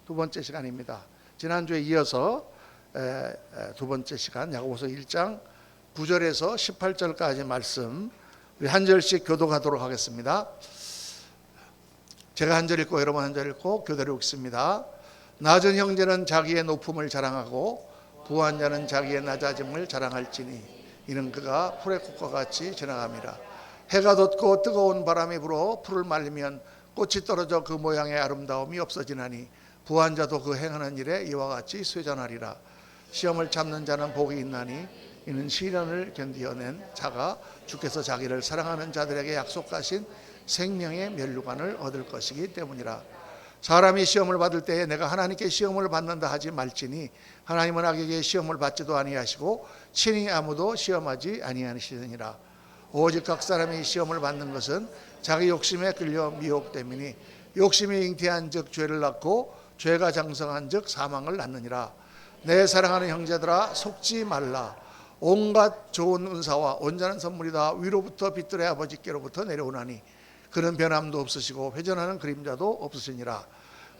두 번째 시간입니다. 지난주에 이어서 두 번째 시간 야고보서 1장 9절에서 18절까지 말씀 우리 한 절씩 교독하도록 하겠습니다. 제가 한 절 읽고 여러분 한 절 읽고 교대로 읽습니다. 낮은 형제는 자기의 높음을 자랑하고 부한 자는 자기의 낮아짐을 자랑할지니 이는 그가 풀의 꽃과 같이 지나감이라. 해가 돋고 뜨거운 바람이 불어 풀을 말리면 꽃이 떨어져 그 모양의 아름다움이 없어지나니 부한 자도 그 행하는 일에 이와 같이 쇠잔하리라. 시험을 참는 자는 복이 있나니 이는 시련을 견디어낸 자가 주께서 자기를 사랑하는 자들에게 약속하신 생명의 면류관을 얻을 것이기 때문이라. 사람이 시험을 받을 때에 내가 하나님께 시험을 받는다 하지 말지니 하나님은 악에게 시험을 받지도 아니하시고 친히 아무도 시험하지 아니하시느니라. 오직 각 사람이 시험을 받는 것은 자기 욕심에 끌려 미혹됨이니 욕심이 잉태한 즉 죄를 낳고 죄가 장성한 즉 사망을 낳느니라. 내 사랑하는 형제들아 속지 말라. 온갖 좋은 은사와 온전한 선물이 다 위로부터 빛들의 아버지께로부터 내려오나니 그는 변함도 없으시고 회전하는 그림자도 없으시니라.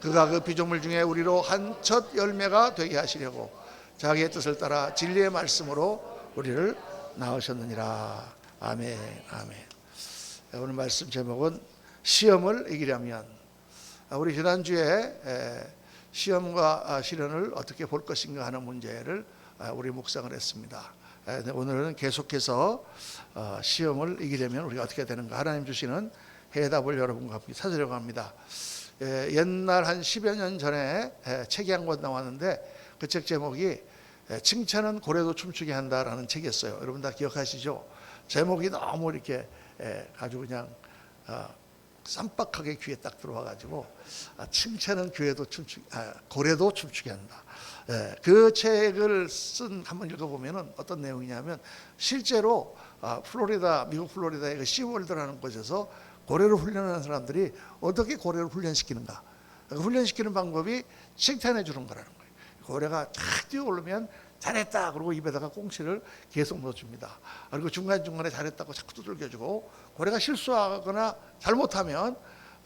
그가 그 피조물 중에 우리로 한 첫 열매가 되게 하시려고 자기의 뜻을 따라 진리의 말씀으로 우리를 낳으셨느니라. 아멘. 아멘. 오늘 말씀 제목은 시험을 이기려면. 우리 지난주에 시험과 시련을 어떻게 볼 것인가 하는 문제를 우리 묵상을 했습니다. 오늘은 계속해서 시험을 이기려면 우리가 어떻게 되는가 하나님 주시는 해답을 여러분과 함께 찾으려고 합니다. 옛날 한 10여 년 전에 책이 한 권 나왔는데 그 책 제목이 칭찬은 고래도 춤추게 한다라는 책이었어요. 여러분 다 기억하시죠? 제목이 너무 이렇게 아주 그냥 쌈박하게 귀에 딱 들어와가지고 칭찬은 고래도 춤추게 한다. 그 책을 한번 읽어보면 어떤 내용이냐면 실제로 미국 플로리다의 그 시월드라는 곳에서 고래를 훈련하는 사람들이 어떻게 고래를 훈련시키는가. 훈련시키는 방법이 칭찬해 주는 거라는 거예요. 고래가 쫙 뛰어오르면 잘했다 그러고 입에다가 꽁치를 계속 넣어줍니다. 그리고 중간중간에 잘했다고 자꾸 두들겨주고 고래가 실수하거나 잘못하면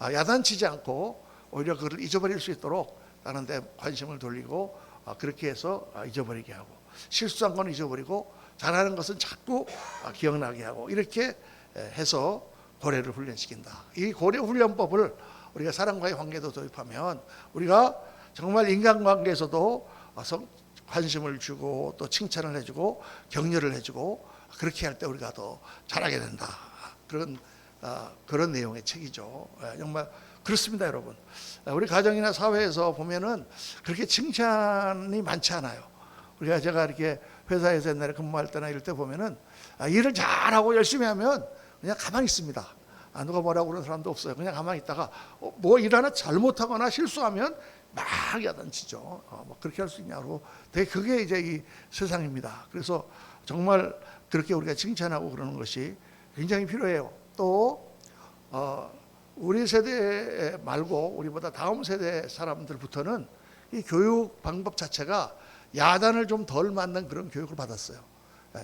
야단치지 않고 오히려 그를 잊어버릴 수 있도록 다른 데 관심을 돌리고 그렇게 해서 잊어버리게 하고 실수한 건 잊어버리고 잘하는 것은 자꾸 기억나게 하고 이렇게 해서 고래를 훈련시킨다. 이 고래 훈련법을 우리가 사람과의 관계도 도입하면 우리가 정말 인간관계에서도 관심을 주고 또 칭찬을 해주고 격려를 해주고 그렇게 할 때 우리가 더 잘하게 된다. 그런 내용의 책이죠. 정말 그렇습니다, 여러분. 우리 가정이나 사회에서 보면은 그렇게 칭찬이 많지 않아요. 제가 이렇게 회사에서 옛날에 근무할 때나 이럴 때 보면은 일을 잘하고 열심히 하면 그냥 가만히 있습니다. 누가 뭐라고 그러는 사람도 없어요. 그냥 가만히 있다가 뭐 일 하나 잘못하거나 실수하면 막 야단치죠. 뭐 그렇게 할 수 있냐고. 그게 이제 이 세상입니다. 그래서 정말 그렇게 우리가 칭찬하고 그러는 것이 굉장히 필요해요. 또 우리 세대 말고 우리보다 다음 세대 사람들부터는 이 교육 방법 자체가 야단을 좀 덜 맞는 그런 교육을 받았어요.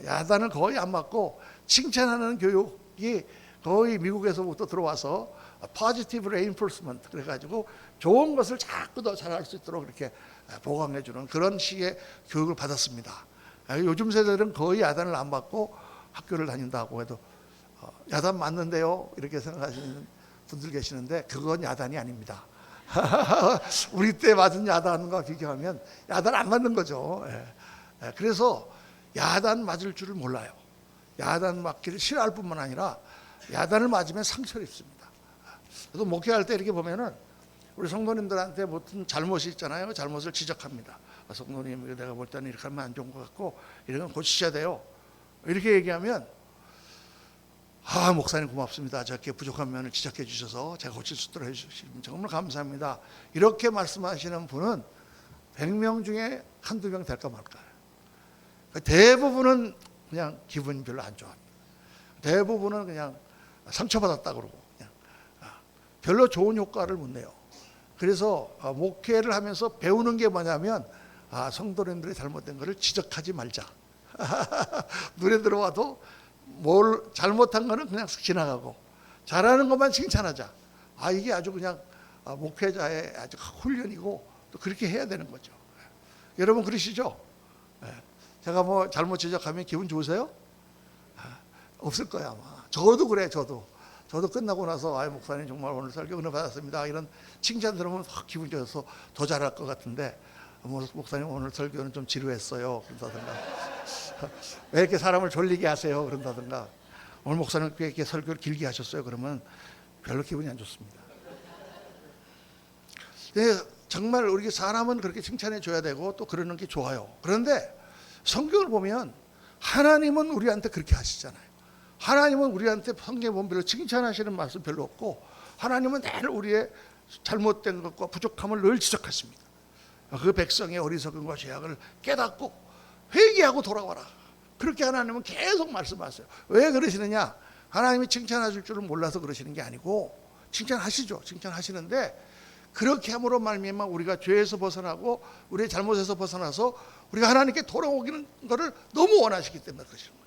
야단을 거의 안 맞고 칭찬하는 교육이 거의 미국에서부터 들어와서 positive reinforcement 그래가지고 좋은 것을 자꾸 더 잘할 수 있도록 이렇게 보강해주는 그런 식의 교육을 받았습니다. 요즘 세대들은 거의 야단을 안 받고 학교를 다닌다고 해도 야단 맞는데요 이렇게 생각하시는 분들 계시는데 그건 야단이 아닙니다. 우리 때 맞은 야단과 비교하면 야단 안 맞는 거죠. 그래서 야단 맞을 줄을 몰라요. 야단 맞기를 싫어할 뿐만 아니라 야단을 맞으면 상처를 입습니다. 그래서 목회할 때 이렇게 보면은 우리 성도님들한테 무슨 잘못이 있잖아요. 잘못을 지적합니다. 성도님 내가 볼 때는 이렇게 하면 안 좋은 것 같고 이런 건 고치셔야 돼요. 이렇게 얘기하면 목사님 고맙습니다. 저렇게 부족한 면을 지적해 주셔서 제가 고칠 수 있도록 해주시면 정말 감사합니다. 이렇게 말씀하시는 분은 100명 중에 한두 명 될까 말까요. 대부분은 그냥 기분이 별로 안 좋아합니다. 대부분은 그냥 상처받았다 그러고 그냥 별로 좋은 효과를 못 내요. 그래서 목회를 하면서 배우는 게 뭐냐면 성도님들이 잘못된 것을 지적하지 말자. 눈에 들어와도 잘못한 거는 그냥 지나가고 잘하는 것만 칭찬하자. 이게 아주 그냥 목회자의 아주 훈련이고 또 그렇게 해야 되는 거죠. 여러분 그러시죠? 제가 뭐 잘못 지적하면 기분 좋으세요? 없을 거야 아마. 저도 그래. 저도 끝나고 나서 목사님 정말 오늘 설교 은혜 받았습니다 이런 칭찬 들으면 확 기분 좋아서 더 잘할 것 같은데, 목사님 오늘 설교는 좀 지루했어요 그런다든가 왜 이렇게 사람을 졸리게 하세요 그런다든가, 오늘 목사님 왜 이렇게 설교를 길게 하셨어요 그러면 별로 기분이 안 좋습니다. 정말 우리 사람은 그렇게 칭찬해 줘야 되고 또 그러는 게 좋아요. 그런데 성경을 보면 하나님은 우리한테 그렇게 하시잖아요. 하나님은 우리한테 성경에 보면 별로 칭찬하시는 말씀 별로 없고, 하나님은 늘 우리의 잘못된 것과 부족함을 늘 지적하십니다. 그 백성의 어리석음과 죄악을 깨닫고 회개하고 돌아와라. 그렇게 하나님은 계속 말씀하세요. 왜 그러시느냐? 하나님이 칭찬하실 줄을 몰라서 그러시는 게 아니고, 칭찬하시죠. 칭찬하시는데 그렇게 함으로 말미암아 우리가 죄에서 벗어나고 우리의 잘못에서 벗어나서 우리가 하나님께 돌아오기는 것을 너무 원하시기 때문에 그러시는 거예요.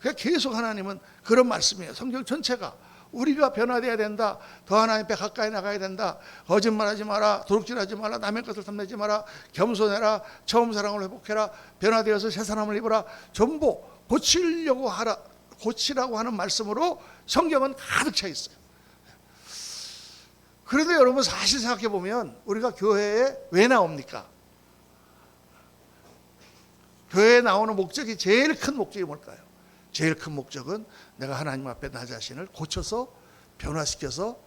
그러니까 계속 하나님은 그런 말씀이에요. 성경 전체가 우리가 변화되어야 된다. 더 하나님 앞에 가까이 나가야 된다. 거짓말하지 마라. 도둑질하지 마라. 남의 것을 탐내지 마라. 겸손해라. 처음 사랑을 회복해라. 변화되어서 새 사람을 입어라. 전부 고치려고 하라. 고치라고 하는 말씀으로 성경은 가득 차 있어요. 그런데 여러분 사실 생각해 보면 우리가 교회에 왜 나옵니까? 교회에 나오는 목적이, 제일 큰 목적이 뭘까요? 제일 큰 목적은 내가 하나님 앞에 나 자신을 고쳐서 변화시켜서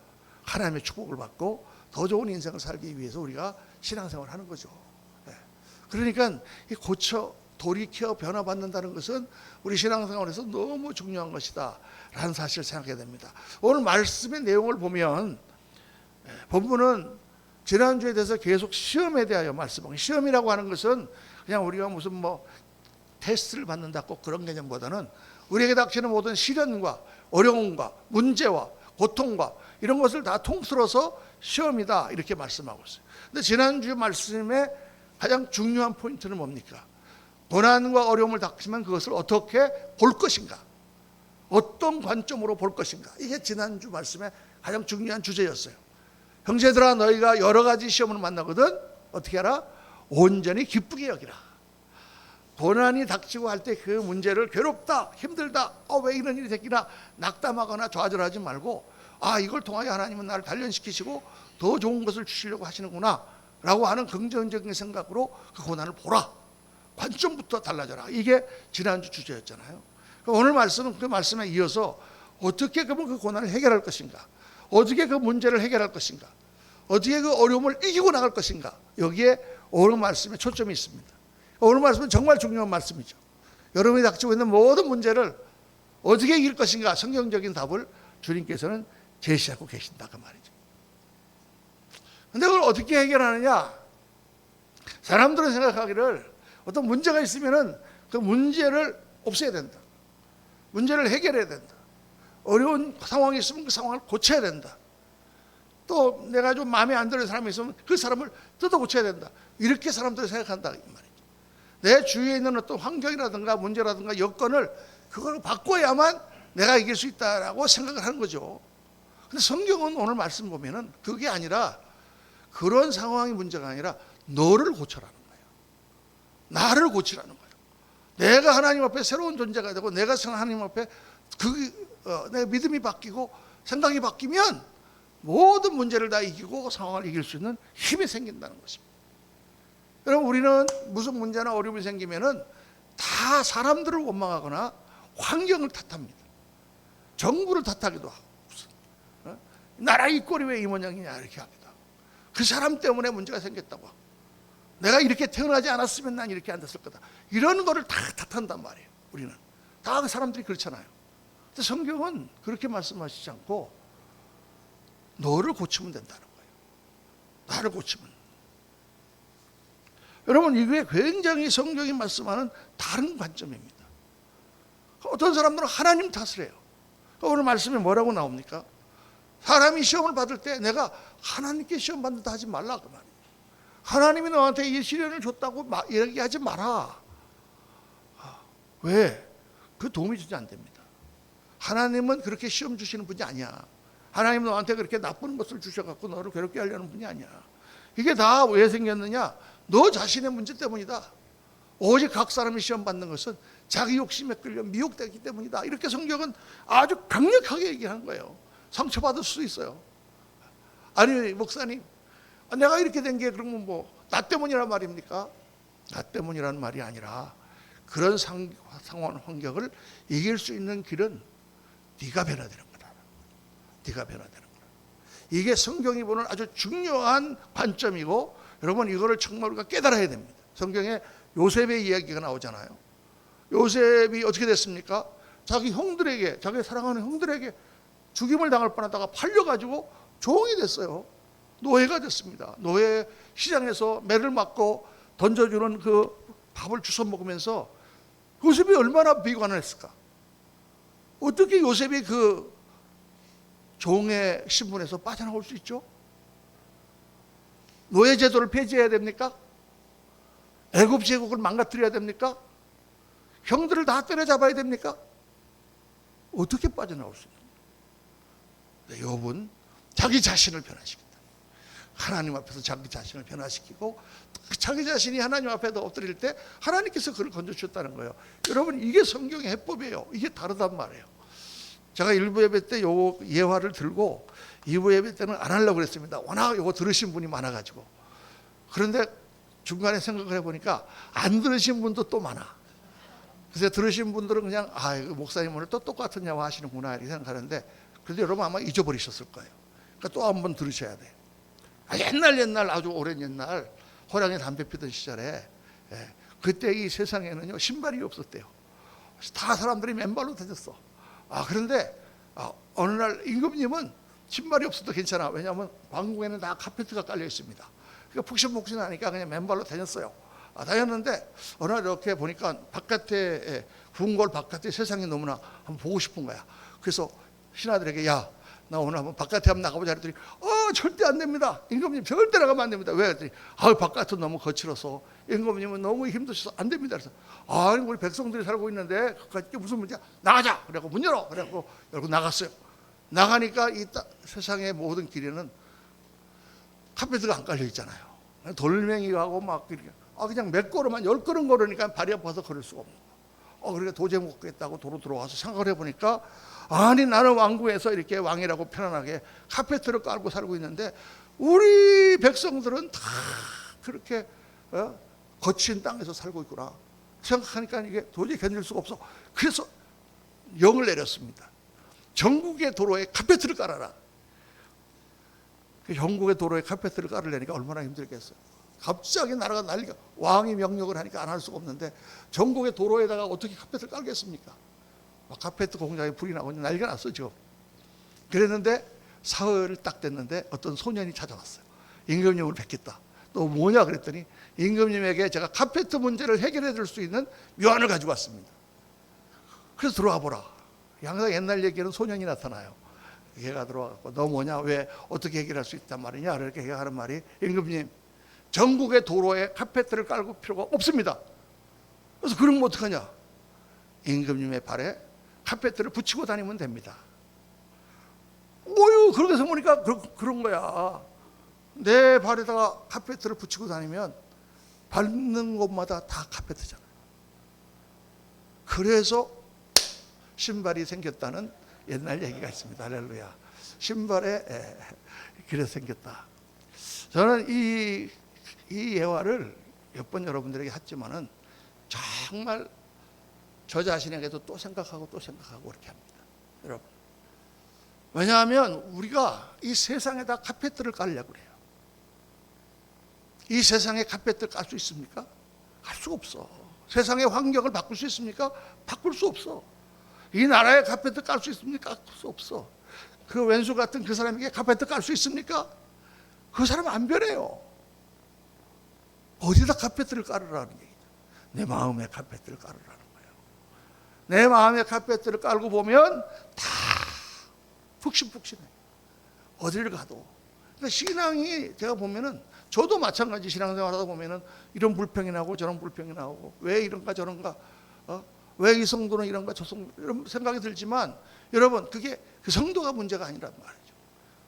하나님의 축복을 받고 더 좋은 인생을 살기 위해서 우리가 신앙생활을 하는 거죠. 그러니까 이 고쳐 돌이켜 변화받는다는 것은 우리 신앙생활에서 너무 중요한 것이다 라는 사실을 생각해야 됩니다. 오늘 말씀의 내용을 보면 본문은 지난주에 대해서 계속 시험에 대하여 말씀하고, 시험이라고 하는 것은 그냥 우리가 무슨 뭐 테스트를 받는다 꼭 그런 개념보다는 우리에게 닥치는 모든 시련과 어려움과 문제와 고통과 이런 것을 다 통틀어서 시험이다 이렇게 말씀하고 있어요. 근데 지난주 말씀의 가장 중요한 포인트는 뭡니까? 고난과 어려움을 닥치면 그것을 어떻게 볼 것인가, 어떤 관점으로 볼 것인가, 이게 지난주 말씀의 가장 중요한 주제였어요. 형제들아, 너희가 여러 가지 시험을 만나거든 어떻게 하라? 온전히 기쁘게 여기라. 고난이 닥치고 할 때 그 문제를 괴롭다, 힘들다, 왜 이런 일이 생기나 낙담하거나 좌절하지 말고, 이걸 통하여 하나님은 나를 단련시키시고 더 좋은 것을 주시려고 하시는구나 라고 하는 긍정적인 생각으로 그 고난을 보라. 관점부터 달라져라. 이게 지난주 주제였잖아요. 오늘 말씀은 그 말씀에 이어서 어떻게 그러면 그 고난을 해결할 것인가, 어떻게 그 문제를 해결할 것인가, 어떻게 그 어려움을 이기고 나갈 것인가, 여기에 오늘 말씀에 초점이 있습니다. 오늘 말씀은 정말 중요한 말씀이죠. 여러분이 닥치고 있는 모든 문제를 어떻게 이길 것인가, 성경적인 답을 주님께서는 제시하고 계신다 그 말이죠. 그런데 그걸 어떻게 해결하느냐? 사람들은 생각하기를 어떤 문제가 있으면은 그 문제를 없애야 된다, 문제를 해결해야 된다, 어려운 상황이 있으면 그 상황을 고쳐야 된다, 또 내가 좀 마음에 안 드는 사람이 있으면 그 사람을 뜯어 고쳐야 된다, 이렇게 사람들이 생각한다 이 말이죠. 내 주위에 있는 어떤 환경이라든가 문제라든가 여건을 그걸 바꿔야만 내가 이길 수 있다라고 생각을 하는 거죠. 근데 성경은 오늘 말씀 보면은 그게 아니라, 그런 상황이 문제가 아니라 너를 고쳐라는 거예요. 나를 고치라는 거예요. 내가 하나님 앞에 새로운 존재가 되고, 내가 하나님 앞에 내 믿음이 바뀌고 생각이 바뀌면 모든 문제를 다 이기고 상황을 이길 수 있는 힘이 생긴다는 것입니다. 여러분, 우리는 무슨 문제나 어려움이 생기면은 다 사람들을 원망하거나 환경을 탓합니다. 정부를 탓하기도 하고, 나라 이 꼴이 왜 이 모양이냐 이렇게 하기도 하고, 그 사람 때문에 문제가 생겼다고 하고, 내가 이렇게 태어나지 않았으면 난 이렇게 안 됐을 거다, 이런 거를 다 탓한단 말이에요. 우리는 다 그 사람들이 그렇잖아요. 근데 성경은 그렇게 말씀하시지 않고 너를 고치면 된다는 거예요. 나를 고치면. 여러분, 이게 굉장히 성경이 말씀하는 다른 관점입니다. 어떤 사람들은 하나님 탓을 해요. 오늘 말씀에 뭐라고 나옵니까? 사람이 시험을 받을 때 내가 하나님께 시험 받는다 하지 말라 그 말이에요. 하나님이 너한테 이 시련을 줬다고 얘기하지 마라. 왜? 그 도움이 되지 안 됩니다. 하나님은 그렇게 시험 주시는 분이 아니야. 하나님 너한테 그렇게 나쁜 것을 주셔갖고 너를 괴롭게 하려는 분이 아니야. 이게 다 왜 생겼느냐? 너 자신의 문제 때문이다. 오직 각 사람이 시험 받는 것은 자기 욕심에 끌려 미혹되기 때문이다. 이렇게 성경은 아주 강력하게 얘기하는 거예요. 상처받을 수도 있어요. 아니 목사님, 내가 이렇게 된 게 그러면 뭐 나 때문이란 말입니까? 나 때문이라는 말이 아니라 그런 상황 환경을 이길 수 있는 길은 네가 변화되는 거다. 네가 변화되는 거다. 이게 성경이 보는 아주 중요한 관점이고, 여러분 이거를 정말 우리가 깨달아야 됩니다. 성경에 요셉의 이야기가 나오잖아요. 요셉이 어떻게 됐습니까? 자기 형들에게, 자기 사랑하는 형들에게 죽임을 당할 뻔하다가 팔려가지고 종이 됐어요. 노예가 됐습니다. 노예 시장에서 매를 맞고 던져주는 그 밥을 주워 먹으면서 요셉이 얼마나 비관을 했을까? 어떻게 요셉이 그 종의 신분에서 빠져나올 수 있죠? 노예 제도를 폐지해야 됩니까? 애굽 제국을 망가뜨려야 됩니까? 형들을 다 때려잡아야 됩니까? 어떻게 빠져나올 수 있는 거예요? 욥은 자기 자신을 변화시킨다. 하나님 앞에서 자기 자신을 변화시키고 자기 자신이 하나님 앞에 엎드릴 때 하나님께서 그를 건져주셨다는 거예요. 여러분 이게 성경의 해법이에요. 이게 다르단 말이에요. 제가 1부 예배 때 요 예화를 들고 2부 예배 때는 안 하려고 그랬습니다. 워낙 요거 들으신 분이 많아가지고. 그런데 중간에 생각을 해보니까 안 들으신 분도 또 많아. 그래서 들으신 분들은 그냥 목사님 오늘 또 똑같은 예화 하시는구나 이렇게 생각하는데, 그래도 여러분 아마 잊어버리셨을 거예요. 그러니까 또 한 번 들으셔야 돼요. 옛날 아주 오랜 옛날 호랑이 담배 피던 시절에 그때 이 세상에는요 신발이 없었대요. 다 사람들이 맨발로 다녔어. 그런데 어느 날 임금님은 신발이 없어도 괜찮아. 왜냐하면 왕궁에는 다 카페트가 깔려 있습니다. 그러니까 푹신푹신하니까 그냥 맨발로 다녔어요. 다녔는데 어느 날 이렇게 보니까 바깥에 궁궐 바깥에 세상이 너무나 한번 보고 싶은 거야. 그래서 신하들에게 야, 나 오늘 한번 바깥에 한번 나가보자 했더니 절대 안 됩니다. 임금님 절대 나가면 안 됩니다. 왜? 했더니 바깥은 너무 거칠어서 임금님은 너무 힘드셔서 안 됩니다. 그래서 아니 우리 백성들이 살고 있는데 그게 무슨 문제야? 나가자. 그래갖고 문 열어. 그래갖고 열고 나갔어요. 나가니까 이 세상의 모든 길에는 카페트가 안 깔려 있잖아요. 돌멩이하고 막 이렇게 그냥 몇 걸음만 10걸음 걸으니까 발이 아파서 걸을 수가 없는 거예요. 그러니까 도저히 못 걷겠다고 도로 들어와서 생각을 해보니까 아니 나는 왕궁에서 이렇게 왕이라고 편안하게 카페트를 깔고 살고 있는데 우리 백성들은 다 그렇게 거친 땅에서 살고 있구나 생각하니까 이게 도저히 견딜 수가 없어. 그래서 영을 내렸습니다. 전국의 도로에 카페트를 깔아라. 전국의 도로에 카페트를 깔으려니까 얼마나 힘들겠어요. 갑자기 나라가 난리가, 왕이 명령을 하니까 안 할 수가 없는데 전국의 도로에다가 어떻게 카페트를 깔겠습니까? 카페트 공장에 불이 나고 난리가 났었죠. 그랬는데 사흘을 딱 됐는데 어떤 소년이 찾아왔어요. 임금님을 뵙겠다. 너 뭐냐 그랬더니 임금님에게 제가 카페트 문제를 해결해 줄 수 있는 묘안을 가지고 왔습니다. 그래서 들어와 보라. 항상 옛날 얘기는 소년이 나타나요. 걔가 들어와서 너 뭐냐, 왜 어떻게 해결할 수 있단 말이냐. 이렇게 걔가 하는 말이 임금님 전국의 도로에 카페트를 깔고 필요가 없습니다. 그래서 그러면 어떡하냐. 임금님의 발에 카페트를 붙이고 다니면 됩니다. 그렇게 해서 보니까 그런 거야. 내 발에다가 카페트를 붙이고 다니면 밟는 곳마다 다 카페트잖아. 그래서 신발이 생겼다는 옛날 얘기가 있습니다. 할렐루야. 신발에 그래서 생겼다. 저는 이 예화를 몇 번 여러분들에게 했지만은 정말 저 자신에게도 또 생각하고 그렇게 합니다. 여러분. 왜냐하면 우리가 이 세상에다 카페트를 깔려고 그래요. 이 세상에 카페트를 깔 수 있습니까? 깔 수 없어. 세상의 환경을 바꿀 수 있습니까? 바꿀 수 없어. 이 나라에 카페트 깔 수 있습니까? 깔 수 없어. 그 왼수 같은 그 사람에게 카페트 깔 수 있습니까? 그 사람 안 변해요. 어디다 카페트를 깔으라는 얘기죠. 내 마음에 카페트를 깔으라는 거예요. 내 마음에 카페트를 깔고 보면 다 푹신푹신해. 어딜 가도. 그러니까 신앙이 제가 보면은 저도 마찬가지 신앙생활 하다 보면은 이런 불평이 나고 저런 불평이 나오고 왜 이런가 저런가 왜 이 성도는 이런가 저 성도 이런 생각이 들지만 여러분 그게 그 성도가 문제가 아니란 말이죠.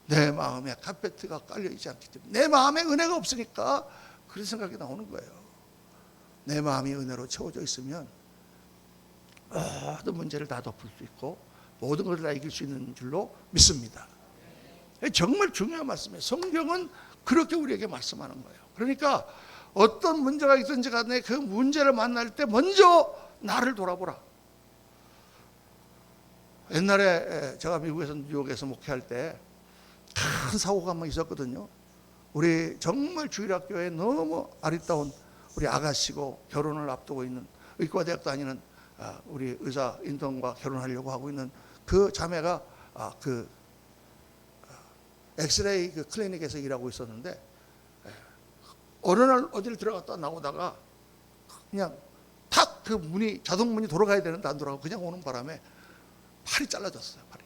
내 마음에 카페트가 깔려있지 않기 때문에, 내 마음에 은혜가 없으니까 그런 생각이 나오는 거예요. 내 마음이 은혜로 채워져 있으면 모든 문제를 다 덮을 수 있고 모든 것을 다 이길 수 있는 줄로 믿습니다. 정말 중요한 말씀이에요. 성경은 그렇게 우리에게 말씀하는 거예요. 그러니까 어떤 문제가 있든지 간에 그 문제를 만날 때 먼저 나를 돌아보라. 옛날에 제가 미국에서 뉴욕에서 목회할 때 큰 사고가 한번 있었거든요. 우리 정말 주일학교에 너무 아리따운 우리 아가씨고 결혼을 앞두고 있는 의과대학 다니는 우리 의사 인턴과 결혼하려고 하고 있는 그 자매가 그 엑스레이 그 클리닉에서 일하고 있었는데, 어느 날 어디를 들어갔다 나오다가 그냥 탁 그 문이, 자동 문이 돌아가야 되는데 안 돌아가고 그냥 오는 바람에 팔이 잘라졌어요. 팔이.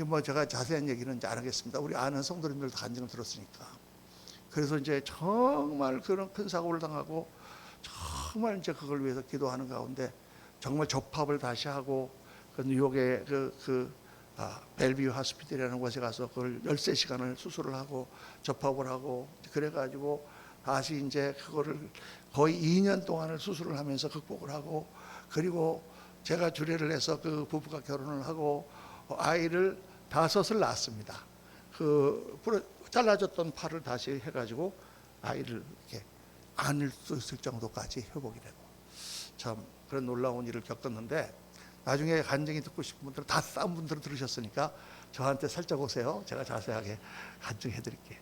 뭐 제가 자세한 얘기는 이제 안 하겠습니다. 우리 아는 성도님들도 간증을 들었으니까. 그래서 이제 정말 그런 큰 사고를 당하고 정말 이제 그걸 위해서 기도하는 가운데 정말 접합을 다시 하고 그 뉴욕의 벨뷰 하스피탈이라는 곳에 가서 그걸 13시간을 수술을 하고 접합을 하고 그래가지고 다시 이제 그거를 거의 2년 동안을 수술을 하면서 극복을 하고, 그리고 제가 주례를 해서 그 부부가 결혼을 하고 아이를 5을 낳았습니다. 그 잘라졌던 팔을 다시 해가지고 아이를 이렇게 안을 수 있을 정도까지 회복이 되고, 참 그런 놀라운 일을 겪었는데, 나중에 간증이 듣고 싶은 분들은 다 싸운 분들은 들으셨으니까 저한테 살짝 오세요. 제가 자세하게 간증해 드릴게요.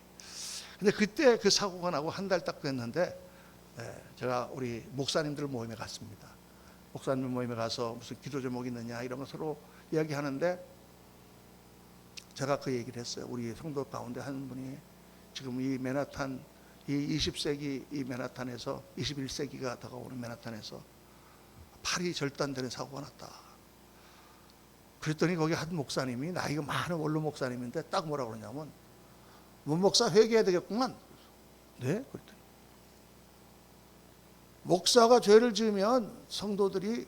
근데 그때 그 사고가 나고 한 달 딱 됐는데 제가 우리 목사님들 모임에 갔습니다. 목사님 모임에 가서 무슨 기도 제목이 있느냐 이런 거 서로 이야기하는데, 제가 그 얘기를 했어요. 우리 성도 가운데 한 분이 지금 이 맨하탄, 이 20세기 이 맨하탄에서 21세기가 다가오는 맨하탄에서 팔이 절단되는 사고가 났다. 그랬더니 거기 한 목사님이, 나이가 많은 원로 목사님인데 딱 뭐라고 그러냐면, 문 목사 회개해야 되겠구만. 네? 그랬더니 목사가 죄를 지으면 성도들이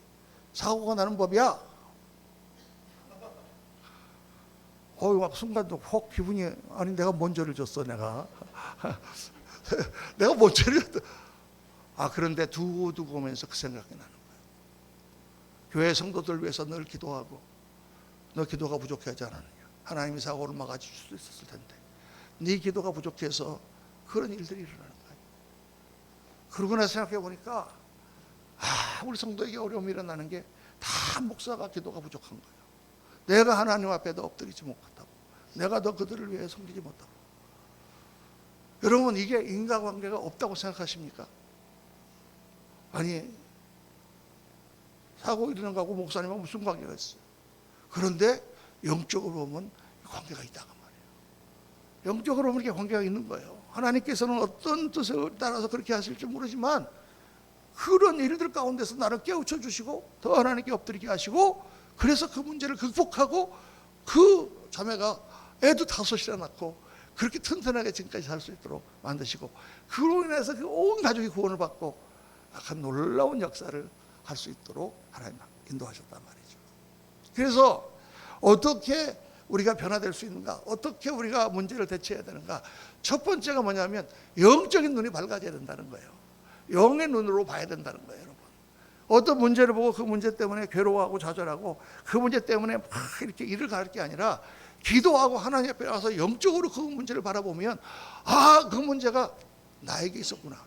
사고가 나는 법이야. 막 순간도 혹 기분이, 아니 내가 뭔 죄를 졌어 내가. 내가 뭔 죄를 졌어. 그런데 두고 오면서 그 생각이 나는 거예요. 교회 성도들 위해서 늘 기도하고, 너 기도가 부족하지 않았느냐. 하나님이 사고를 막아줄 수도 있었을 텐데 네 기도가 부족해서 그런 일들이 일어나는 거예요. 그러고 나서 생각해 보니까 우리 성도에게 어려움이 일어나는 게 다 목사가 기도가 부족한 거예요. 내가 하나님 앞에도 엎드리지 못하고, 내가 더 그들을 위해 섬기지 못하고. 여러분, 이게 인과관계가 없다고 생각하십니까? 아니, 사고 일어난 거하고 목사님하고 무슨 관계가 있어요? 그런데 영적으로 보면 관계가 있다고 말이에요. 영적으로 보면 이렇게 관계가 있는 거예요. 하나님께서는 어떤 뜻에 따라서 그렇게 하실지 모르지만 그런 일들 가운데서 나를 깨우쳐 주시고 더 하나님께 엎드리게 하시고, 그래서 그 문제를 극복하고 그 자매가 애도 5이나 낳고 그렇게 튼튼하게 지금까지 살 수 있도록 만드시고, 그로 인해서 그 온 가족이 구원을 받고 약간 놀라운 역사를 할 수 있도록 하나님 인도하셨단 말이죠. 그래서 어떻게 우리가 변화될 수 있는가, 어떻게 우리가 문제를 대처해야 되는가. 첫 번째가 뭐냐면 영적인 눈이 밝아져야 된다는 거예요. 영의 눈으로 봐야 된다는 거예요. 여러분, 어떤 문제를 보고 그 문제 때문에 괴로워하고 좌절하고 그 문제 때문에 막 이렇게 일을 가할 게 아니라, 기도하고 하나님 앞에 와서 영적으로 그 문제를 바라보면 그 문제가 나에게 있었구나,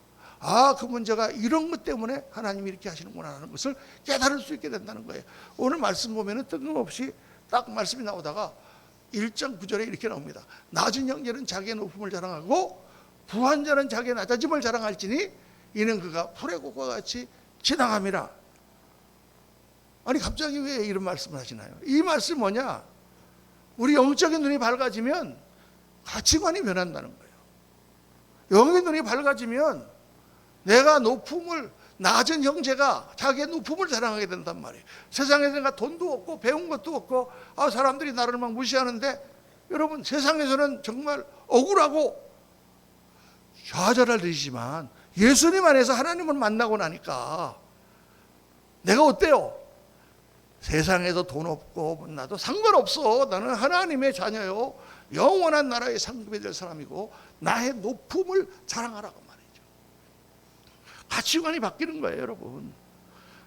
그 문제가 이런 것 때문에 하나님이 이렇게 하시는구나 하는 것을 깨달을 수 있게 된다는 거예요. 오늘 말씀 보면은 뜬금없이 딱 말씀이 나오다가 1장 9절에 이렇게 나옵니다. 낮은 형제는 자기의 높음을 자랑하고 부한 자는 자기의 낮아짐을 자랑할지니 이는 그가 풀의 꽃과 같이 지나감이라. 아니 갑자기 왜 이런 말씀을 하시나요? 이 말씀 뭐냐? 우리 영적인 눈이 밝아지면 가치관이 변한다는 거예요. 영의 눈이 밝아지면 내가 낮은 형제가 자기의 높음을 자랑하게 된단 말이에요. 세상에서 내가 돈도 없고 배운 것도 없고 사람들이 나를 막 무시하는데, 여러분 세상에서는 정말 억울하고 좌절할 일이지만 예수님 안에서 하나님을 만나고 나니까 내가 어때요? 세상에도 돈 없고 나도 상관없어. 나는 하나님의 자녀요, 영원한 나라의 상급이 될 사람이고 나의 높음을 자랑하라고 말이죠. 가치관이 바뀌는 거예요, 여러분.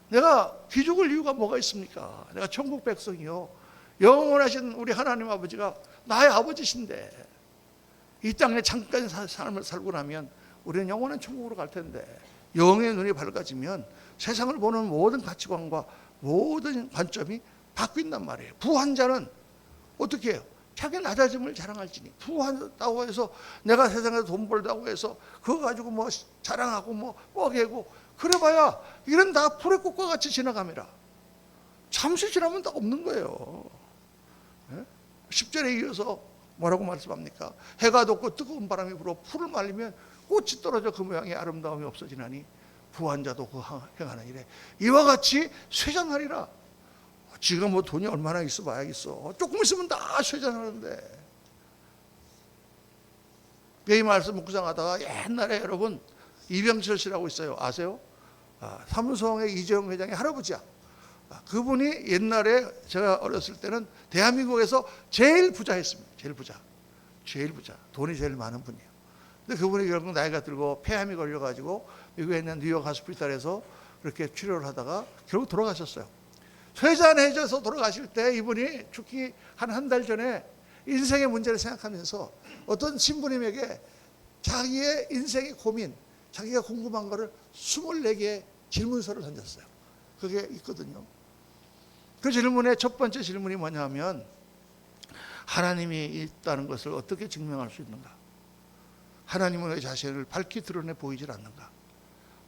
내가 기죽을 이유가 뭐가 있습니까? 내가 천국 백성이요, 영원하신 우리 하나님 아버지가 나의 아버지신데 이 땅에 잠깐 삶을 살고 나면 우리는 영원한 천국으로 갈 텐데, 영의 눈이 밝아지면 세상을 보는 모든 가치관과 모든 관점이 바뀐단 말이에요. 부한 자는 어떻게 해요? 자기 낮아짐을 자랑할지니. 부한다고 해서 내가 세상에서 돈 벌다고 해서 그거 가지고 뭐 자랑하고 뭐 뻐개고 그래봐야 이런 다 불의 꽃과 같이 지나갑니다. 잠시 지나면 다 없는 거예요. 10절에 이어서 뭐라고 말씀합니까? 해가 돋고 뜨거운 바람이 불어 풀을 말리면 꽃이 떨어져 그 모양의 아름다움이 없어지나니 부한 자도 그 행하는 일에 이와 같이 쇠잔하리라. 지금 뭐 돈이 얼마나 있어 봐야겠어. 조금 있으면 다 쇠잔하는데. 이 말씀 묵상하다가 옛날에 여러분 이병철 씨라고 있어요. 아세요? 삼성의 이재용 회장의 할아버지야. 그분이 옛날에 제가 어렸을 때는 대한민국에서 제일 부자였습니다. 제일 부자. 돈이 제일 많은 분이에요. 근데 그분이 결국 나이가 들고 폐암이 걸려가지고 미국에 있는 뉴욕 하스피탈에서 그렇게 치료를 하다가 결국 돌아가셨어요. 쇠잔해져서 돌아가실 때 이분이 죽기 한 달 전에 인생의 문제를 생각하면서 어떤 신부님에게 자기의 인생의 고민, 자기가 궁금한 거를 24개의 질문서를 던졌어요. 그게 있거든요. 그 질문의 첫 번째 질문이 뭐냐면, 하나님이 있다는 것을 어떻게 증명할 수 있는가? 하나님은 왜 자신을 밝히 드러내 보이질 않는가?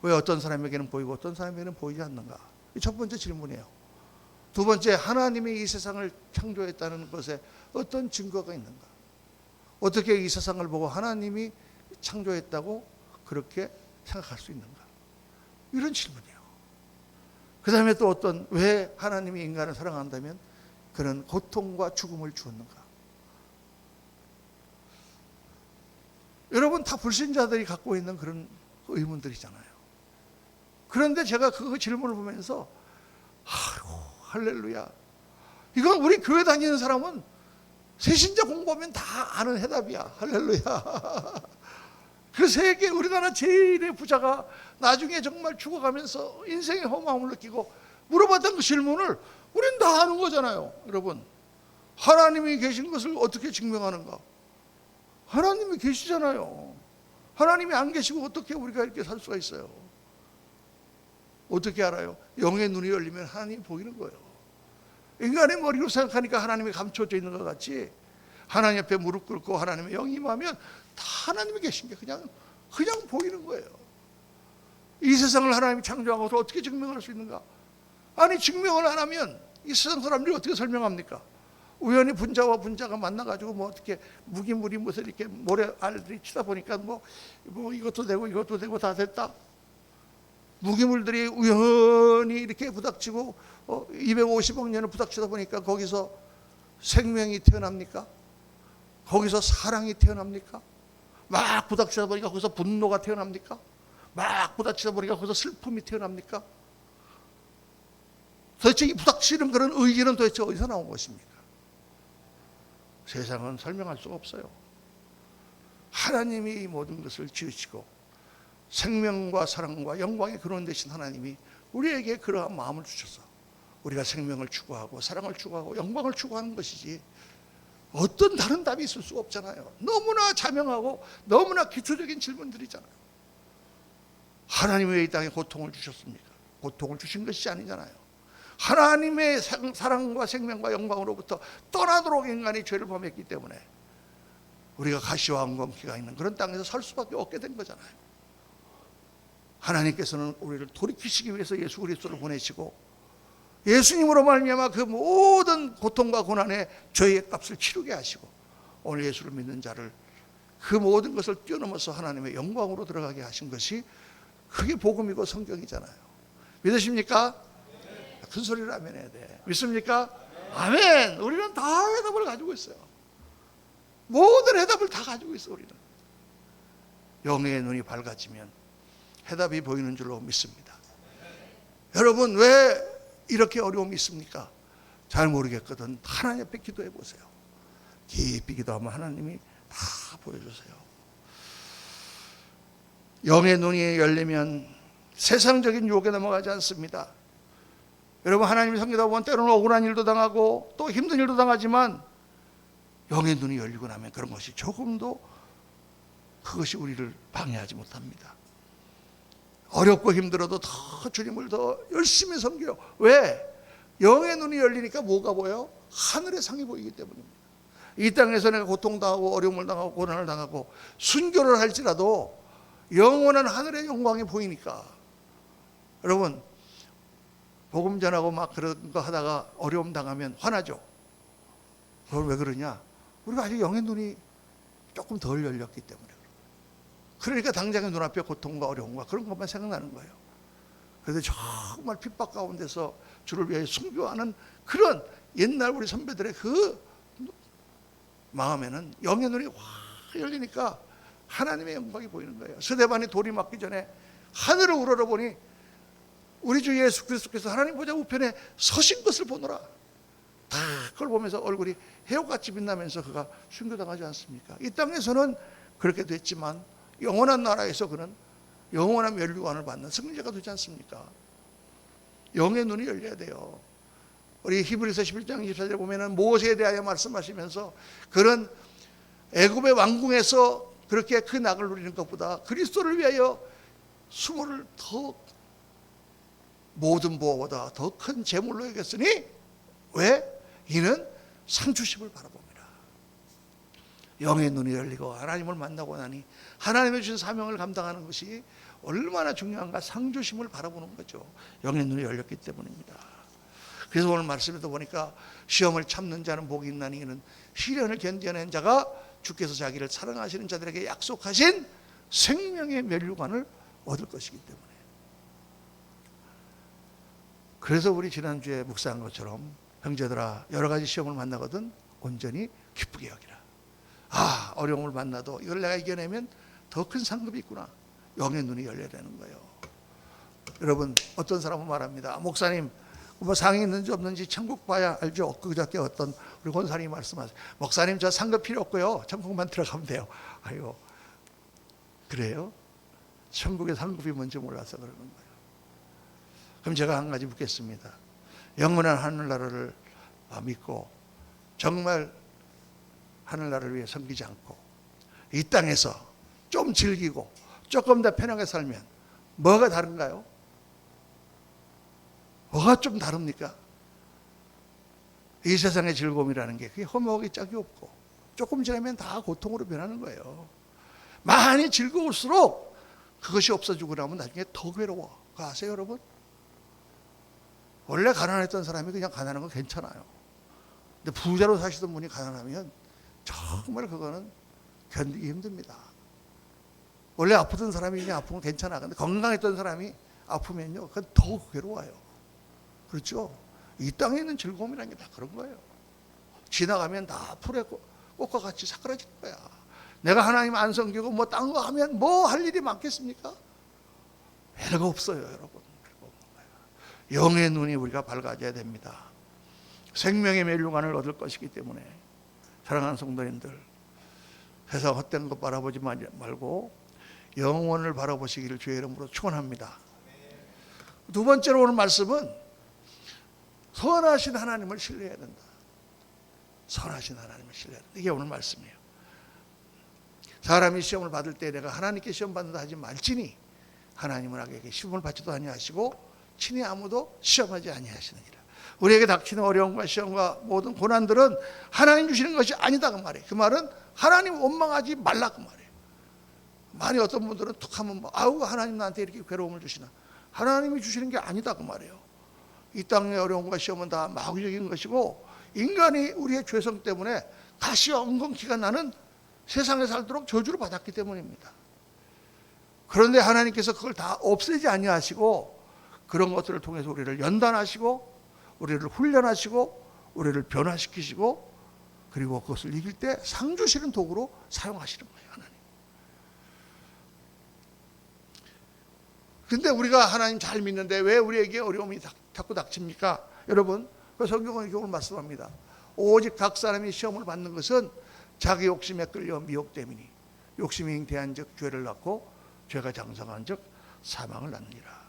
왜 어떤 사람에게는 보이고 어떤 사람에게는 보이지 않는가? 이 첫 번째 질문이에요. 두 번째, 하나님이 이 세상을 창조했다는 것에 어떤 증거가 있는가? 어떻게 이 세상을 보고 하나님이 창조했다고 그렇게 생각할 수 있는가? 이런 질문이에요. 그 다음에 또 어떤, 왜 하나님이 인간을 사랑한다면 그런 고통과 죽음을 주었는가? 여러분 다 불신자들이 갖고 있는 그런 의문들이잖아요. 그런데 제가 그 질문을 보면서 아이고 할렐루야, 이건 우리 교회 다니는 사람은 새신자 공부하면 다 아는 해답이야. 할렐루야. 그 세계 우리나라 제일의 부자가 나중에 정말 죽어가면서 인생의 허무함을 느끼고 물어봤던 그 질문을 우린 다 아는 거잖아요. 여러분, 하나님이 계신 것을 어떻게 증명하는가? 하나님이 계시잖아요. 하나님이 안 계시고 어떻게 우리가 이렇게 살 수가 있어요? 어떻게 알아요? 영의 눈이 열리면 하나님이 보이는 거예요. 인간의 머리로 생각하니까 하나님이 감춰져 있는 것 같지, 하나님 앞에 무릎 꿇고 하나님의 영이 임하면 다 하나님이 계신 게 그냥 보이는 거예요. 이 세상을 하나님이 창조한 것을 어떻게 증명할 수 있는가? 아니, 증명을 안 하면 이 세상 사람들이 어떻게 설명합니까? 우연히 분자와 분자가 만나가지고 뭐 어떻게 무기물이 무슨 이렇게 모래알들이 치다 보니까 뭐 이것도 되고 다 됐다. 무기물들이 우연히 이렇게 부닥치고 250억 년을 부닥치다 보니까 거기서 생명이 태어납니까? 거기서 사랑이 태어납니까? 막 부닥치다 보니까 거기서 분노가 태어납니까? 막 부닥치다 보니까 거기서 슬픔이 태어납니까? 도대체 이 부닥치는 그런 의지는 도대체 어디서 나온 것입니까? 세상은 설명할 수가 없어요. 하나님이 이 모든 것을 지으시고 생명과 사랑과 영광의 근원 되신 하나님이 우리에게 그러한 마음을 주셔서 우리가 생명을 추구하고 사랑을 추구하고 영광을 추구하는 것이지 어떤 다른 답이 있을 수가 없잖아요. 너무나 자명하고 너무나 기초적인 질문들이잖아요. 하나님이 왜 이 땅에 고통을 주셨습니까? 고통을 주신 것이 아니잖아요. 하나님의 사랑과 생명과 영광으로부터 떠나도록 인간이 죄를 범했기 때문에 우리가 가시와 엉겅퀴가 있는 그런 땅에서 살 수밖에 없게 된 거잖아요. 하나님께서는 우리를 돌이키시기 위해서 예수 그리스도를 보내시고 예수님으로 말미암아 그 모든 고통과 고난의 죄의 값을 치르게 하시고 오늘 예수를 믿는 자를 그 모든 것을 뛰어넘어서 하나님의 영광으로 들어가게 하신 것이 그게 복음이고 성경이잖아요. 믿으십니까? 큰 소리를 아멘 해야 돼. 믿습니까? 아멘. 우리는 다 해답을 가지고 있어요. 모든 해답을 다 가지고 있어. 우리는 영의 눈이 밝아지면 해답이 보이는 줄로 믿습니다. 여러분, 왜 이렇게 어려움이 있습니까? 잘 모르겠거든 하나님 앞에 기도해 보세요. 깊이 기도하면 하나님이 다 보여주세요. 영의 눈이 열리면 세상적인 유혹에 넘어가지 않습니다. 여러분, 하나님이 섬기다 보면 때로는 억울한 일도 당하고 또 힘든 일도 당하지만 영의 눈이 열리고 나면 그런 것이 조금도 그것이 우리를 방해하지 못합니다. 어렵고 힘들어도 더 주님을 더 열심히 섬겨요. 왜? 영의 눈이 열리니까 뭐가 보여요? 하늘의 상이 보이기 때문입니다. 이 땅에서 내가 고통당하고 어려움을 당하고 고난을 당하고 순교를 할지라도 영원한 하늘의 영광이 보이니까. 여러분, 복음 전하고 막 그런 거 하다가 어려움 당하면 화나죠. 그건 왜 그러냐? 우리가 아직 영의 눈이 조금 덜 열렸기 때문에. 그러니까 당장의 눈앞에 고통과 어려움과 그런 것만 생각나는 거예요. 그래서 정말 핍박 가운데서 주를 위해 순교하는 그런 옛날 우리 선배들의 그 마음에는 영의 눈이 확 열리니까 하나님의 영광이 보이는 거예요. 스데반이 돌이 맞기 전에 하늘을 우러러보니 우리 주 예수 그리스도께서 하나님 보좌 우편에 서신 것을 보노라. 다 그걸 보면서 얼굴이 해옥같이 빛나면서 그가 순교당하지 않습니까? 이 땅에서는 그렇게 됐지만 영원한 나라에서 그는 영원한 멸류관을 받는 승리자가 되지 않습니까? 영의 눈이 열려야 돼요. 우리 히브리서 11장 24절에 보면은 모세에 대하여 말씀하시면서 그런 애굽의 왕궁에서 그렇게 그 낙을 누리는 것보다 그리스도를 위하여 수모를 더 모든 보호보다 더 큰 재물로 여겼으니 왜? 이는 상주심을 바라봅니다. 영의 눈이 열리고 하나님을 만나고 나니 하나님의 주신 사명을 감당하는 것이 얼마나 중요한가. 상주심을 바라보는 거죠. 영의 눈이 열렸기 때문입니다. 그래서 오늘 말씀에도 보니까 시험을 참는 자는 복이 있나니 이는 시련을 견뎌낸 자가 주께서 자기를 사랑하시는 자들에게 약속하신 생명의 멸류관을 얻을 것이기 때문에. 그래서 우리 지난주에 묵상한 것처럼 형제들아, 여러 가지 시험을 만나거든 온전히 기쁘게 여기라. 아, 어려움을 만나도 이걸 내가 이겨내면 더 큰 상급이 있구나. 영의 눈이 열려야 되는 거예요. 여러분, 어떤 사람은 말합니다. 목사님, 뭐 상이 있는지 없는지 천국 봐야 알죠. 그저께 어떤 우리 권사님이 말씀하세요. 목사님, 저 상급 필요 없고요, 천국만 들어가면 돼요. 아이고, 그래요? 천국의 상급이 뭔지 몰라서 그러는 거예요. 그럼 제가 한 가지 묻겠습니다. 영원한 하늘나라를 믿고 정말 하늘나라를 위해 섬기지 않고 이 땅에서 좀 즐기고 조금 더 편하게 살면 뭐가 다른가요? 뭐가 좀 다릅니까? 이 세상의 즐거움이라는 게 그게 허무하기 짝이 없고 조금 지나면 다 고통으로 변하는 거예요. 많이 즐거울수록 그것이 없어지고 나면 나중에 더 괴로워. 그거 아세요, 여러분? 원래 가난했던 사람이 그냥 가난한 건 괜찮아요. 근데 부자로 사시던 분이 가난하면 정말 그거는 견디기 힘듭니다. 원래 아프던 사람이 그냥 아프면 괜찮아. 근데 건강했던 사람이 아프면요, 그건 더 괴로워요. 그렇죠? 이 땅에 있는 즐거움이라는 게 다 그런 거예요. 지나가면 다 풀의 꽃과 같이 사그라질 거야. 내가 하나님 안 섬기고 뭐 딴 거 하면 뭐 할 일이 많겠습니까? 별거 없어요, 여러분. 별거 없는 거예요. 영의 눈이 우리가 밝아져야 됩니다. 생명의 멸류관을 얻을 것이기 때문에 사랑하는 성도님들, 세상 헛된 것 바라보지 말고 영원을 바라보시기를 주의 이름으로 축원합니다. 두 번째로 오늘 말씀은 선하신 하나님을 신뢰해야 된다. 선하신 하나님을 신뢰해야 된다. 이게 오늘 말씀이에요. 사람이 시험을 받을 때 내가 하나님께 시험 받는다 하지 말지니 하나님은 악에게 시험을 받지도 아니하시고 친히 아무도 시험하지 아니하시느니라. 우리에게 닥치는 어려움과 시험과 모든 고난들은 하나님 주시는 것이 아니다 그 말이에요. 그 말은 하나님 원망하지 말라 그 말이에요. 만약 어떤 분들은 툭 하면 뭐, 아우 하나님 나한테 이렇게 괴로움을 주시나. 하나님이 주시는 게 아니다 그 말이에요. 이 땅의 어려움과 시험은 다 마귀적인 것이고 인간이 우리의 죄성 때문에 가시와 엉겅퀴가 나는 세상에 살도록 저주를 받았기 때문입니다. 그런데 하나님께서 그걸 다 없애지 아니하시고 그런 것들을 통해서 우리를 연단하시고 우리를 훈련하시고 우리를 변화시키시고 그리고 그것을 이길 때 상 주시는 도구로 사용하시는 거예요, 하나님. 근데 우리가 하나님 잘 믿는데 왜 우리에게 어려움이 자꾸 닥칩니까? 여러분, 그 성경은 이렇게 오늘 말씀합니다. 오직 각 사람이 시험을 받는 것은 자기 욕심에 끌려 미혹됨이니 욕심이 잉태한즉 죄를 낳고 죄가 장성한즉 사망을 낳느니라.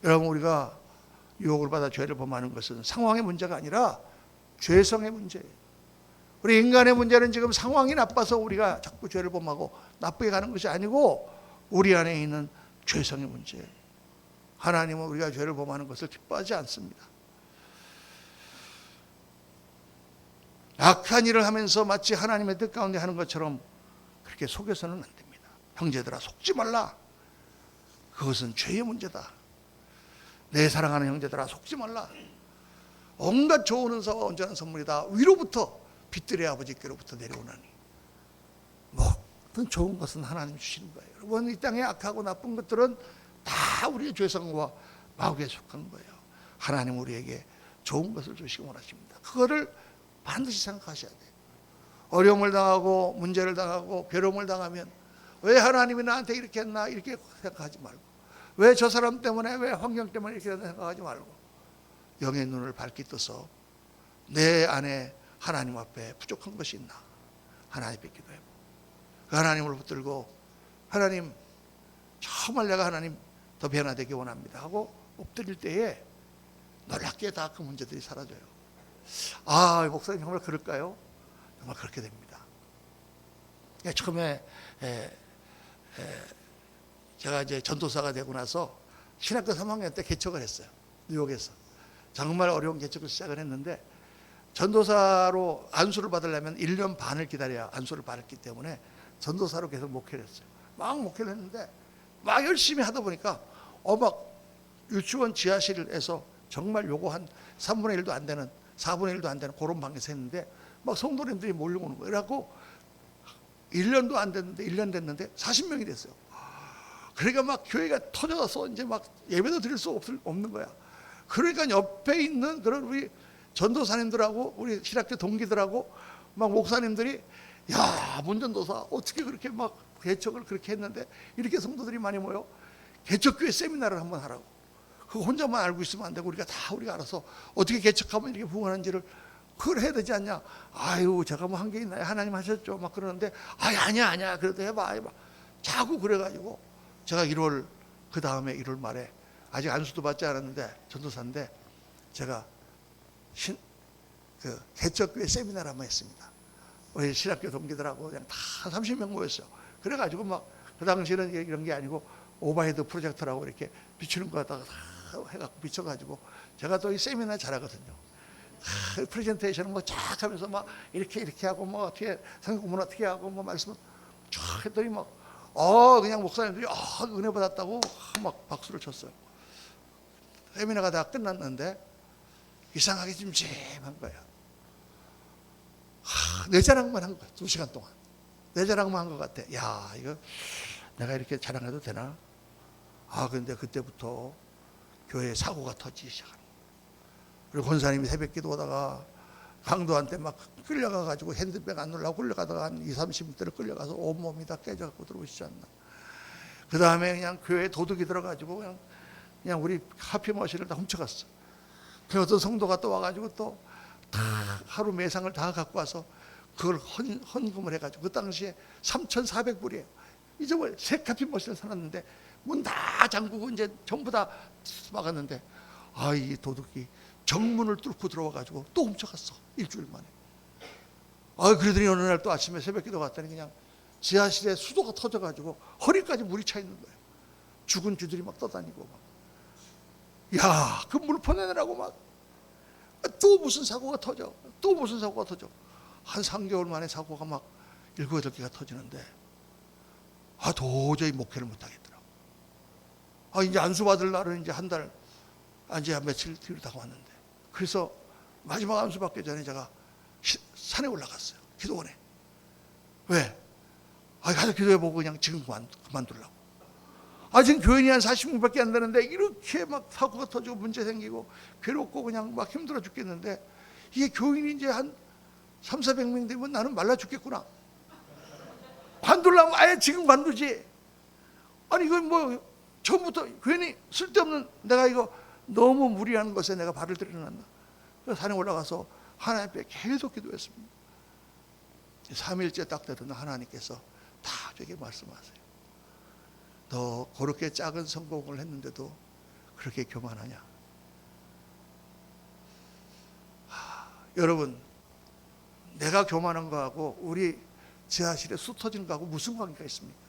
여러분, 우리가 유혹을 받아 죄를 범하는 것은 상황의 문제가 아니라 죄성의 문제예요. 우리 인간의 문제는 지금 상황이 나빠서 우리가 자꾸 죄를 범하고 나쁘게 가는 것이 아니고 우리 안에 있는 죄성의 문제예요. 하나님은 우리가 죄를 범하는 것을 기뻐하지 않습니다. 악한 일을 하면서 마치 하나님의 뜻 가운데 하는 것처럼 그렇게 속여서는 안 됩니다. 형제들아, 속지 말라. 그것은 죄의 문제다. 내 사랑하는 형제들아, 속지 말라. 온갖 좋은 은사와 온전한 선물이다 위로부터 빛들의 아버지께로부터 내려오나니 모든 좋은 것은 하나님이 주시는 거예요. 여러분, 이 땅에 악하고 나쁜 것들은 다 우리의 죄성과 마귀에 속한 거예요. 하나님 우리에게 좋은 것을 주시기 원하십니다. 그거를 반드시 생각하셔야 돼요. 어려움을 당하고 문제를 당하고 괴로움을 당하면 왜 하나님이 나한테 이렇게 했나 이렇게 생각하지 말고, 왜 저 사람 때문에, 왜 환경 때문에 이렇게 생각하지 말고 영의 눈을 밝게 떠서 내 안에 하나님 앞에 부족한 것이 있나 하나님께 기도해보고 그 하나님을 붙들고 하나님, 정말 내가 하나님 더 변화되기 원합니다 하고 엎드릴 때에 놀랍게 다 그 문제들이 사라져요. 아, 목사님 정말 그럴까요? 정말 그렇게 됩니다. 처음에 제가 이제 전도사가 되고 나서 신학교 3학년 때 개척을 했어요. 뉴욕에서. 정말 어려운 개척을 시작을 했는데 전도사로 안수를 받으려면 1년 반을 기다려야 안수를 받았기 때문에 전도사로 계속 목회를 했어요. 막 목회를 했는데 막 열심히 하다 보니까 막 유치원 지하실에서 정말 요거 한 3분의 1도 안 되는 4분의 1도 안 되는 그런 방에서 했는데 막 성도님들이 몰려오는 거예요. 그래갖고 1년도 안 됐는데 1년 됐는데 40명이 됐어요. 그러니까 막 교회가 터져서 이제 막 예배도 드릴 수 없는 거야. 그러니까 옆에 있는 그런 우리 전도사님들하고 우리 신학교 동기들하고 막 목사님들이 야, 문전도사 어떻게 그렇게 막 개척을 그렇게 했는데 이렇게 성도들이 많이 모여 개척교회 세미나를 한번 하라고. 그거 혼자만 알고 있으면 안 되고 우리가 알아서 어떻게 개척하면 이렇게 부흥하는지를 그걸 해야 되지 않냐. 아유, 제가 뭐 한 게 있나요? 하나님 하셨죠. 막 그러는데 아니야 그래도 해봐. 자꾸 그래가지고 제가 1월 그 다음에 1월 말에 아직 안수도 받지 않았는데 전도사인데 제가 그 개척교회 세미나를 한번 했습니다. 우리 신학교 동기들하고 그냥 다 30명 모였어요. 그래가지고 막 그 당시에는 이런 게 아니고 오버헤드 프로젝터라고 이렇게 비추는 거 갖다가 다 해갖고 비춰가지고 제가 또 이 세미나 잘하거든요. 프레젠테이션은 뭐 쫙 하면서 막 이렇게 하고 뭐 어떻게 성경문 어떻게 하고 뭐 말씀 쫙 했더니 막 그냥 목사님들이 은혜 받았다고 막 박수를 쳤어요. 세미나가 다 끝났는데 이상하게 찜찜한 거야. 내 자랑만 한 거야. 2시간 동안 내 자랑만 한 것 같아. 야, 이거 내가 이렇게 자랑해도 되나? 근데 그때부터 교회에 사고가 터지기 시작하는 거야. 그리고 권사님이 새벽 기도 오다가 강도한테 막 끌려가가지고 핸드백 안 누르려고 끌려가다가 한 20-30m를 끌려가서 온몸이 다 깨져갖고 들어오시지 않나. 그 다음에 그냥 교회에 도둑이 들어가지고 그냥 우리 카피머신을 다 훔쳐갔어. 그 어떤 성도가 또 와가지고 또 다 하루 매상을 다 갖고 와서 그걸 헌금을 해가지고 그 당시에 3,400불이에요. 이제 새 카피머신을 사놨는데 문 다 잠그고 이제 전부 다 막았는데 이 도둑이 정문을 뚫고 들어와가지고 또 훔쳐갔어. 일주일 만에. 그러더니 어느 날 또 아침에 새벽 기도 갔더니 그냥 지하실에 수도가 터져가지고 허리까지 물이 차 있는 거예요. 죽은 쥐들이 막 떠다니고 막. 야, 그 물 퍼내느라고 막 또 무슨 사고가 터져. 한 3개월 만에 사고가 막 7-8개가 터지는데 도저히 목회를 못 하겠더라고. 이제 안수 받을 날은 이제 한 달, 이제 며칠 뒤로 다가왔는데 그래서 마지막 안수 받기 전에 제가 산에 올라갔어요. 기도원에. 왜? 가서 기도해보고 그냥 지금 그만두려고. 지금 교인이 한 40명밖에 안 되는데 이렇게 막 사고가 터지고 문제 생기고 괴롭고 그냥 막 힘들어 죽겠는데 이게 교인이 이제 한 300-400명 되면 나는 말라 죽겠구나. 관두려면 아예 지금 관두지. 이건 뭐 처음부터 괜히 쓸데없는 내가 이거 너무 무리하는 것에 내가 발을 들여놨나. 그래서 산에 올라가서 하나님 앞에 계속 기도했습니다. 3일째 딱 되던 하나님께서 다 저에게 말씀하세요. 너 그렇게 작은 성공을 했는데도 그렇게 교만하냐? 여러분, 내가 교만한 거하고 우리 지하실에 수 터지는 거하고 무슨 관계가 있습니까?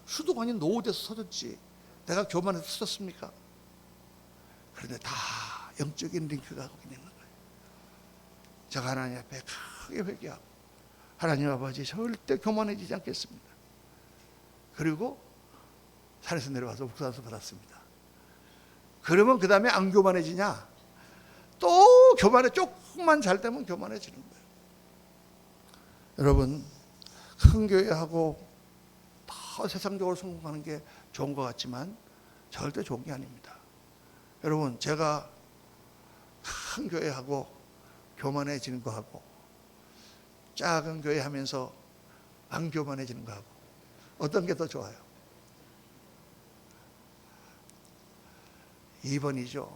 수도가 아닌 노후돼서 터졌지 내가 교만해서 터졌습니까? 그런데 다 영적인 링크가 거기 있는 거예요. 제가 하나님 앞에 크게 회개하고 하나님 아버지 절대 교만해지지 않겠습니다. 그리고 산에서 내려와서 목사서 받았습니다. 그러면 그 다음에 안 교만해지냐? 또 교만해, 조금만 잘 되면 교만해지는 거예요. 여러분, 큰 교회하고 더 세상적으로 성공하는 게 좋은 것 같지만 절대 좋은 게 아닙니다. 여러분, 제가 큰 교회하고 교만해지는 거하고 작은 교회 하면서 안 교만해지는 거하고 어떤 게 더 좋아요? 2번이죠.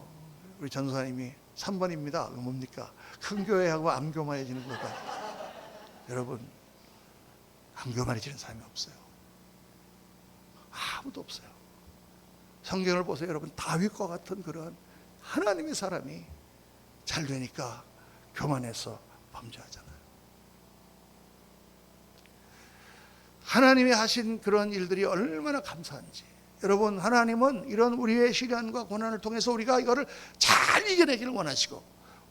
우리 전도사님이 3번입니다. 뭡니까? 큰 교회하고 안 교만해지는 거다. 여러분, 안 교만해지는 사람이 없어요. 아무도 없어요. 성경을 보세요. 여러분, 다윗과 같은 그런 하나님의 사람이 잘 되니까 교만해서 범죄하잖아요. 하나님이 하신 그런 일들이 얼마나 감사한지. 여러분, 하나님은 이런 우리의 시련과 고난을 통해서 우리가 이거를 잘 이겨내기를 원하시고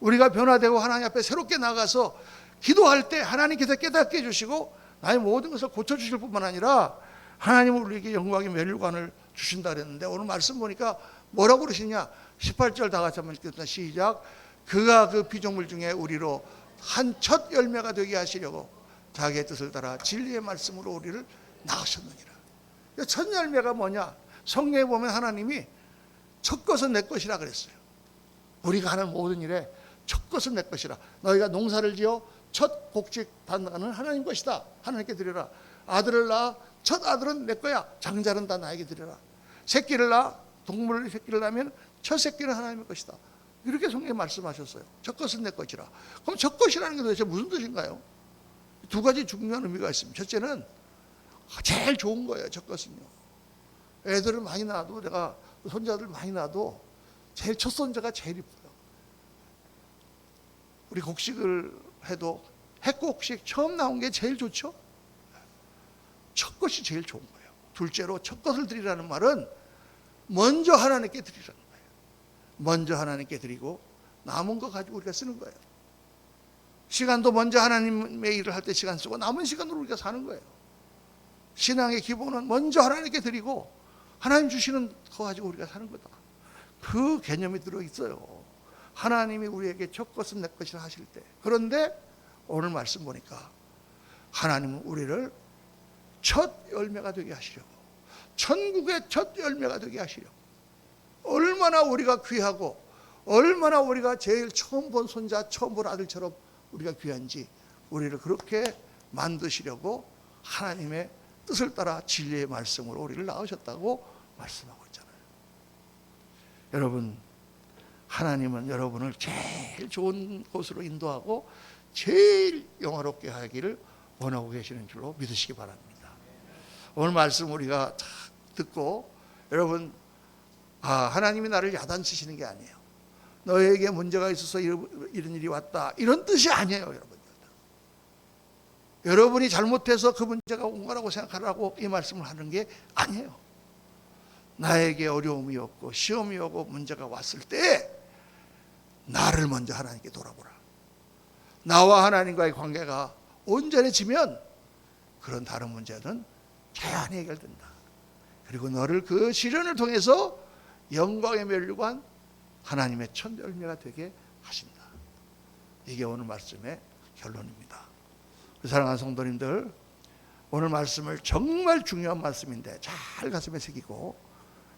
우리가 변화되고 하나님 앞에 새롭게 나가서 기도할 때 하나님께서 깨닫게 해주시고 나의 모든 것을 고쳐주실 뿐만 아니라 하나님은 우리에게 영광의 멸류관을 주신다 그랬는데 오늘 말씀 보니까 뭐라고 그러시냐? 18절 다 같이 한번 읽겠습니다. 시작. 그가 그 피조물 중에 우리로 한 첫 열매가 되게 하시려고 자기의 뜻을 따라 진리의 말씀으로 우리를 낳으셨느니라. 첫 열매가 뭐냐? 성경에 보면 하나님이 첫 것은 내 것이라 그랬어요. 우리가 하는 모든 일에 첫 것은 내 것이라. 너희가 농사를 지어 첫 곡식 단가는 하나님 것이다. 하나님께 드려라. 아들을 낳아 첫 아들은 내 거야. 장자는 다 나에게 드려라. 새끼를 낳아 동물의 새끼를 낳으면 첫 새끼는 하나님의 것이다. 이렇게 성경에 말씀하셨어요. 첫 것은 내 것이라. 그럼 첫 것이라는 게 도대체 무슨 뜻인가요? 두 가지 중요한 의미가 있습니다. 첫째는 제일 좋은 거예요. 첫 것은요. 애들을 많이 낳아도 내가 손자들 많이 낳아도 제일 첫 손자가 제일 이뻐요. 우리 곡식을 해도 핵곡식 처음 나온 게 제일 좋죠. 첫 것이 제일 좋은 거예요. 둘째로 첫 것을 드리라는 말은 먼저 하나님께 드리라는 거예요. 먼저 하나님께 드리고 남은 거 가지고 우리가 쓰는 거예요. 시간도 먼저 하나님의 일을 할 때 시간 쓰고 남은 시간으로 우리가 사는 거예요. 신앙의 기본은 먼저 하나님께 드리고 하나님 주시는 거 가지고 우리가 사는 거다. 그 개념이 들어있어요. 하나님이 우리에게 첫 것은 내 것이라 하실 때. 그런데 오늘 말씀 보니까 하나님은 우리를 첫 열매가 되게 하시려고, 천국의 첫 열매가 되게 하시려고, 얼마나 우리가 귀하고 얼마나 우리가 제일 처음 본 손자, 처음 본 아들처럼 우리가 귀한지 우리를 그렇게 만드시려고 하나님의 뜻을 따라 진리의 말씀으로 우리를 낳으셨다고 말씀하고 있잖아요. 여러분, 하나님은 여러분을 제일 좋은 곳으로 인도하고 제일 영화롭게 하기를 원하고 계시는 줄로 믿으시기 바랍니다. 오늘 말씀 우리가 딱 듣고 여러분, 하나님이 나를 야단치시는 게 아니에요. 너에게 문제가 있어서 이런 일이 왔다, 이런 뜻이 아니에요. 여러분, 여러분이 잘못해서 그 문제가 온 거라고 생각하라고 이 말씀을 하는 게 아니에요. 나에게 어려움이 없고 시험이 오고 문제가 왔을 때 나를 먼저 하나님께 돌아보라. 나와 하나님과의 관계가 온전해지면 그런 다른 문제는 자연히 해결된다. 그리고 너를 그 시련을 통해서 영광의 멸류관, 하나님의 첫 열매가 되게 하신다. 이게 오늘 말씀의 결론입니다. 사랑하는 성도님들, 오늘 말씀을 정말 중요한 말씀인데 잘 가슴에 새기고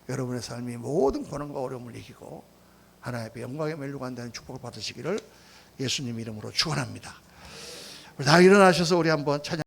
여러분의 삶이 모든 고난과 어려움을 이기고 하나님 앞에 영광의 멸류관 되는 축복을 받으시기를 예수님 이름으로 축원합니다. 다 일어나셔서 우리 한번 찬양